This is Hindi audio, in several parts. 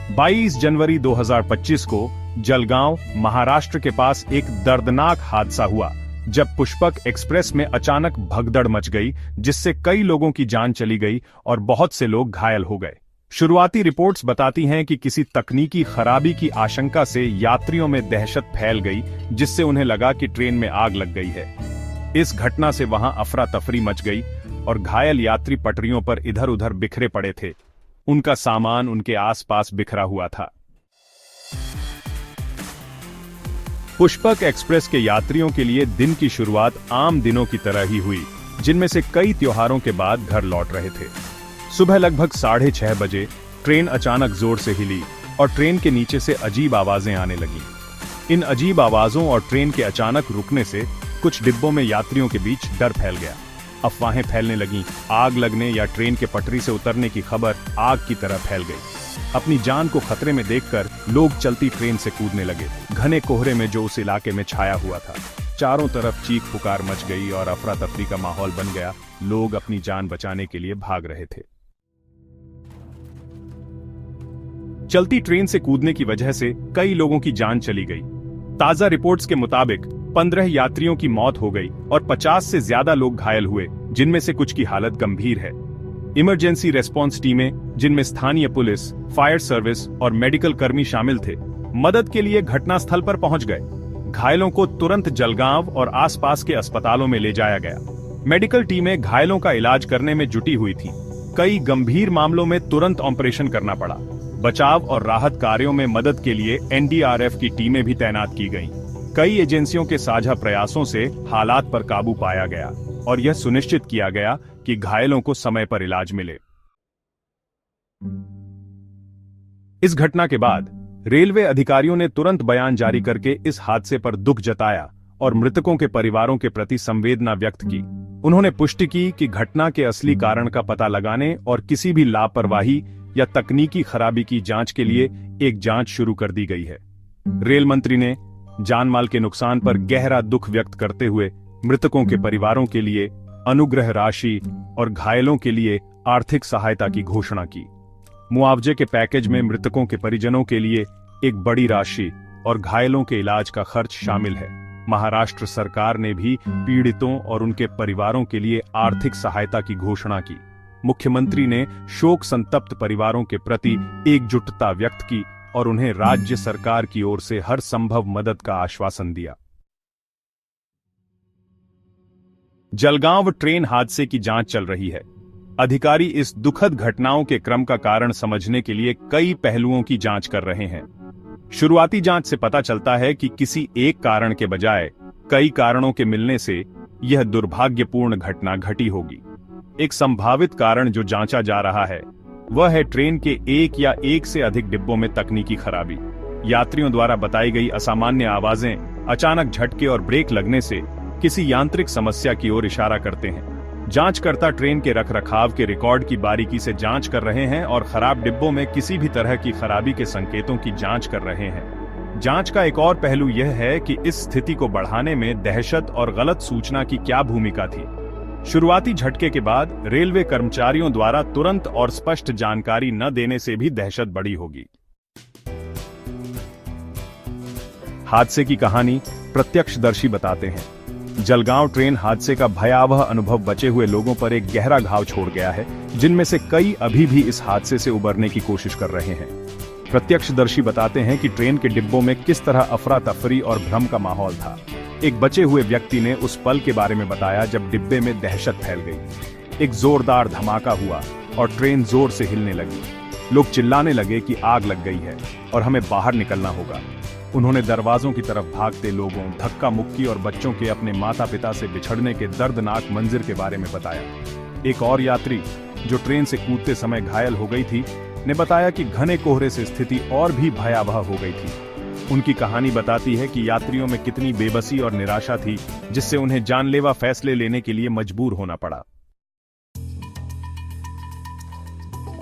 22 जनवरी 2025 को जलगांव, महाराष्ट्र के पास एक दर्दनाक हादसा हुआ जब पुष्पक एक्सप्रेस में अचानक भगदड़ मच गई, जिससे कई लोगों की जान चली गई और बहुत से लोग घायल हो गए। शुरुआती रिपोर्ट्स बताती हैं कि किसी तकनीकी खराबी की आशंका से यात्रियों में दहशत फैल गई, जिससे उन्हें लगा कि ट्रेन में आग लग गई है। इस घटना से वहां अफरा तफरी मच गई और घायल यात्री पटरियों पर इधर उधर बिखरे पड़े थे। उनका सामान उनके आसपास बिखरा हुआ था। पुष्पक एक्सप्रेस के यात्रियों के लिए दिन की शुरुआत आम दिनों की तरह ही हुई, जिनमें से कई त्योहारों के बाद घर लौट रहे थे। सुबह लगभग 6:30 बजे ट्रेन अचानक जोर से हिली और ट्रेन के नीचे से अजीब आवाजें आने लगीं। इन अजीब आवाजों और ट्रेन के अचानक रुकने से कुछ डिब्बों में यात्रियों के बीच डर फैल गया। अफवाहें फैलने लगीं। आग लगने या ट्रेन के पटरी से उतरने की खबर आग की तरह फैल गई। अपनी जान को खतरे में देखकर लोग चलती ट्रेन से कूदने लगे। घने कोहरे में जो उस इलाके में छाया हुआ था, चारों तरफ चीख पुकार मच गई और अफरा तफरी का माहौल बन गया। लोग अपनी जान बचाने के लिए भाग रहे थे। चलती ट्रेन से कूदने की वजह से कई लोगों की जान चली गई। ताजा रिपोर्ट्स के मुताबिक 15 यात्रियों की मौत हो गई और 50 से ज्यादा लोग घायल हुए, जिनमें से कुछ की हालत गंभीर है। इमरजेंसी रेस्पॉन्स टीमें, जिनमें स्थानीय पुलिस, फायर सर्विस और मेडिकल कर्मी शामिल थे, मदद के लिए घटनास्थल पर पहुंच गए। घायलों को तुरंत जलगांव और आसपास के अस्पतालों में ले जाया गया। मेडिकल टीमें घायलों का इलाज करने में जुटी हुई थीं। कई गंभीर मामलों में तुरंत ऑपरेशन करना पड़ा। बचाव और राहत कार्यों में मदद के लिए एनडीआरएफ की टीमें भी तैनात की गईं। कई एजेंसियों के साझा प्रयासों से हालात पर काबू पाया गया और यह सुनिश्चित किया गया कि घायलों को समय पर इलाज मिले। इस घटना के बाद रेलवे अधिकारियों ने तुरंत बयान जारी करके इस हादसे पर दुख जताया और मृतकों के परिवारों के प्रति संवेदना व्यक्त की। उन्होंने पुष्टि की कि घटना के असली कारण का पता लगाने और किसी भी लापरवाही या तकनीकी खराबी की जांच के लिए एक जांच शुरू कर दी गई है। रेल मंत्री ने जानमाल के नुकसान पर गहरा दुख व्यक्त करते हुए मृतकों के परिवारों के लिए अनुग्रह राशि और घायलों के लिए आर्थिक सहायता की घोषणा की। मुआवजे के पैकेज में मृतकों के परिजनों के लिए एक बड़ी राशि और घायलों के इलाज का खर्च शामिल है। महाराष्ट्र सरकार ने भी पीड़ितों और उनके परिवारों के लिए आर्थिक सहायता की घोषणा की। मुख्यमंत्री ने शोक संतप्त परिवारों के प्रति एकजुटता व्यक्त की और उन्हें राज्य सरकार की ओर से हर संभव मदद का आश्वासन दिया। जलगांव ट्रेन हादसे की जांच चल रही है। अधिकारी इस दुखद घटनाओं के क्रम का कारण समझने के लिए कई पहलुओं की जांच कर रहे हैं। शुरुआती जांच से पता चलता है कि किसी एक कारण के बजाय कई कारणों के मिलने से यह दुर्भाग्यपूर्ण घटना घटी होगी। एक संभावित कारण जो जांचा जा रहा है वह है ट्रेन के एक या एक से अधिक डिब्बों में तकनीकी खराबी। यात्रियों द्वारा बताई गई असामान्य आवाजें अचानक झटके और ब्रेक लगने से किसी यांत्रिक समस्या की ओर इशारा करते हैं। जांचकर्ता ट्रेन के रखरखाव के रिकॉर्ड की बारीकी से जांच कर रहे हैं और खराब डिब्बों में किसी भी तरह की खराबी के संकेतों की जांच कर रहे हैं। जांच का एक और पहलू यह है कि इस स्थिति को बढ़ाने में दहशत और गलत सूचना की क्या भूमिका थी। शुरुआती झटके के बाद रेलवे कर्मचारियों द्वारा तुरंत और स्पष्ट जानकारी न देने से भी दहशत बढ़ी होगी। हादसे की कहानी प्रत्यक्षदर्शी बताते हैं। जलगांव ट्रेन हादसे का भयावह अनुभव बचे हुए लोगों पर एक गहरा घाव छोड़ गया है, जिनमें से कई अभी भी इस हादसे से उबरने की कोशिश कर रहे हैं। प्रत्यक्षदर्शी बताते हैं कि ट्रेन के डिब्बों में किस तरह अफरा तफरी और भ्रम का माहौल था। एक बचे हुए व्यक्ति ने उस पल के बारे में बताया जब डिब्बे में दहशत फैल गई। एक जोरदार धमाका हुआ और ट्रेन जोर से हिलने लगी। लोग चिल्लाने लगे कि आग लग गई है और हमें बाहर निकलना होगा। उन्होंने दरवाजों की तरफ भागते लोगों, धक्का मुक्की और बच्चों के अपने माता पिता से बिछड़ने के दर्दनाक मंजर के बारे में बताया। एक और यात्री जो ट्रेन से कूदते समय घायल हो गई थी ने बताया कि घने कोहरे से स्थिति और भी भयावह हो गई थी। उनकी कहानी बताती है कि यात्रियों में कितनी बेबसी और निराशा थी, जिससे उन्हें जानलेवा फैसले लेने के लिए मजबूर होना पड़ा।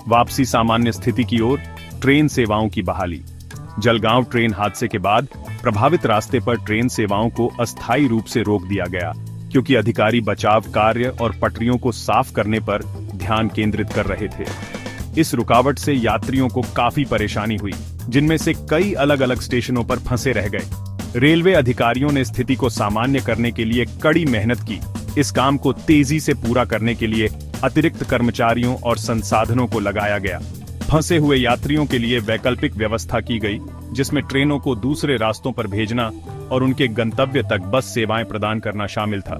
वापसी सामान्य स्थिति की ओर, ट्रेन सेवाओं की बहाली। जलगांव ट्रेन हादसे के बाद प्रभावित रास्ते पर ट्रेन सेवाओं को अस्थायी रूप से रोक दिया गया, क्योंकि अधिकारी बचाव कार्य और पटरियों को साफ करने पर ध्यान केंद्रित कर रहे थे। इस रुकावट से यात्रियों को काफी परेशानी हुई, जिनमें से कई अलग अलग स्टेशनों पर फंसे रह गए। रेलवे अधिकारियों ने स्थिति को सामान्य करने के लिए कड़ी मेहनत की। इस काम को तेजी से पूरा करने के लिए अतिरिक्त कर्मचारियों और संसाधनों को लगाया गया। फंसे हुए यात्रियों के लिए वैकल्पिक व्यवस्था की गई, जिसमें ट्रेनों को दूसरे रास्तों पर भेजना और उनके गंतव्य तक बस सेवाएं प्रदान करना शामिल था।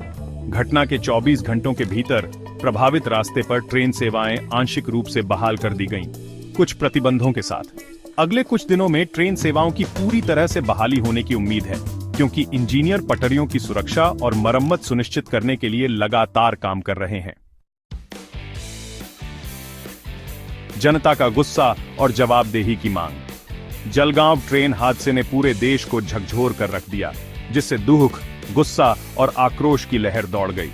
घटना के 24 घंटों के भीतर प्रभावित रास्ते पर ट्रेन सेवाएं आंशिक रूप से बहाल कर दी गईं, कुछ प्रतिबंधों के साथ। अगले कुछ दिनों में ट्रेन सेवाओं की पूरी तरह से बहाली होने की उम्मीद है, क्योंकि इंजीनियर पटरियों की सुरक्षा और मरम्मत सुनिश्चित करने के लिए लगातार काम कर रहे हैं। जनता का गुस्सा और जवाबदेही की मांग। जलगांव ट्रेन हादसे ने पूरे देश को झकझोर कर रख दिया, जिससे दुख, गुस्सा और आक्रोश की लहर दौड़ गई।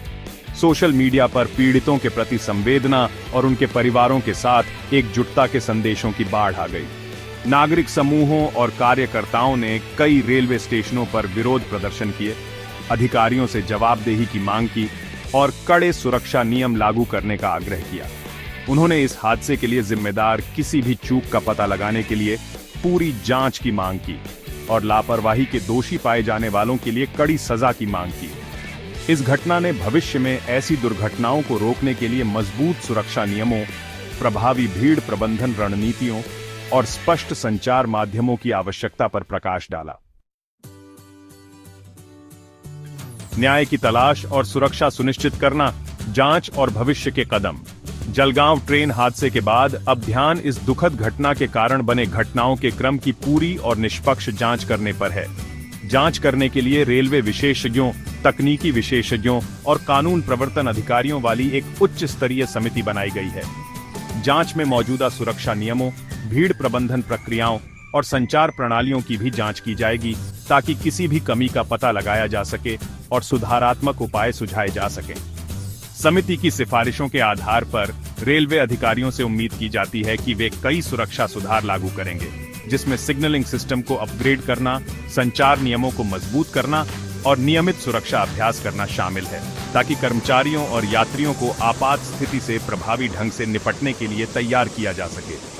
सोशल मीडिया पर पीड़ितों के प्रति संवेदना और उनके परिवारों के साथ एकजुटता के संदेशों की बाढ़ आ गई। नागरिक समूहों और कार्यकर्ताओं ने कई रेलवे स्टेशनों पर विरोध प्रदर्शन किए, अधिकारियों से जवाबदेही की मांग की और कड़े सुरक्षा नियम लागू करने का आग्रह किया। उन्होंने इस हादसे के लिए जिम्मेदार किसी भी चूक का पता लगाने के लिए पूरी जांच की मांग की और लापरवाही के दोषी पाए जाने वालों के लिए कड़ी सजा की मांग की। इस घटना ने भविष्य में ऐसी दुर्घटनाओं को रोकने के लिए मजबूत सुरक्षा नियमों, प्रभावी भीड़ प्रबंधन रणनीतियों और स्पष्ट संचार माध्यमों की आवश्यकता पर प्रकाश डाला। न्याय की तलाश और सुरक्षा सुनिश्चित करना, जांच और भविष्य के कदम। जलगांव ट्रेन हादसे के बाद अब ध्यान इस दुखद घटना के कारण बने घटनाओं के क्रम की पूरी और निष्पक्ष जांच करने पर है। जांच करने के लिए रेलवे विशेषज्ञों, तकनीकी विशेषज्ञों और कानून प्रवर्तन अधिकारियों वाली एक उच्च स्तरीय समिति बनाई गई है। जांच में मौजूदा सुरक्षा नियमों, भीड़ प्रबंधन प्रक्रियाओं और संचार प्रणालियों की भी जांच की जाएगी, ताकि किसी भी कमी का पता लगाया जा सके और सुधारात्मक उपाय सुझाए जा सकें। समिति की सिफारिशों के आधार पर रेलवे अधिकारियों से उम्मीद की जाती है कि वे कई सुरक्षा सुधार लागू करेंगे, जिसमें सिग्नलिंग सिस्टम को अपग्रेड करना, संचार नियमों को मजबूत करना और नियमित सुरक्षा अभ्यास करना शामिल है, ताकि कर्मचारियों और यात्रियों को आपात स्थिति से प्रभावी ढंग से निपटने के लिए तैयार किया जा सके।